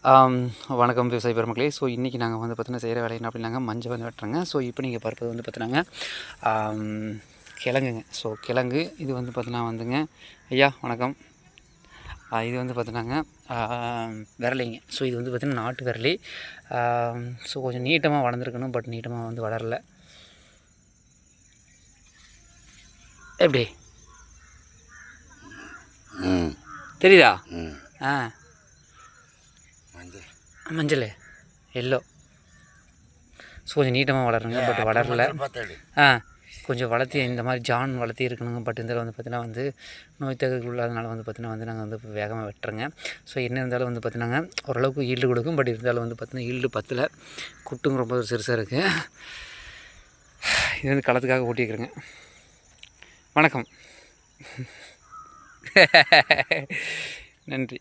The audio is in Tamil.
வணக்கம் விவசாய பெருமக்களே. ஸோ இன்றைக்கி நாங்கள் வந்து பார்த்தீங்கன்னா செய்கிற வேலை என்ன அப்படின்னாங்க, மஞ்சள் வந்து வெட்டுறோங்க. ஸோ இப்போ நீங்கள் பார்ப்பது வந்து பார்த்தீங்கன்னா கிழங்குங்க. ஸோ கிழங்கு இது வந்து பார்த்தீங்கன்னா வந்துங்க, ஐயா வணக்கம். இது வந்து பார்த்தீங்கன்னாங்க விரலிங்க. ஸோ இது வந்து பார்த்திங்கன்னா நாட்டு விரலி. ஸோ கொஞ்சம் நீட்டமாக வளர்ந்துருக்கணும், பட் நீட்டமாக வந்து வளரல. எப்படி தெரியுதா? மஞ்சள் எல்லோ. ஸோ கொஞ்சம் நீட்டமாக வளருங்க, பட் வளரல. கொஞ்சம் வளர்த்தி இந்த மாதிரி ஜான் வளர்த்தி இருக்கணுங்க. பட் இதில் வந்து பார்த்திங்கன்னா வந்து நோய் தகுதிகள் இல்லாதனால வந்து பார்த்திங்கன்னா வந்து நாங்கள் வந்து வேகமாக வெட்டுறோங்க. ஸோ என்ன இருந்தாலும் வந்து பார்த்தினாங்க ஓரளவுக்கு ஈல்டு கொடுக்கும். பட் இருந்தாலும் வந்து பார்த்திங்கன்னா ஈல்டு பத்தில் குட்டுங்க ரொம்ப சிறுசாக இருக்குது. இது வந்து களத்துக்காக ஓட்டிக்கிறேங்க. வணக்கம். நன்றி.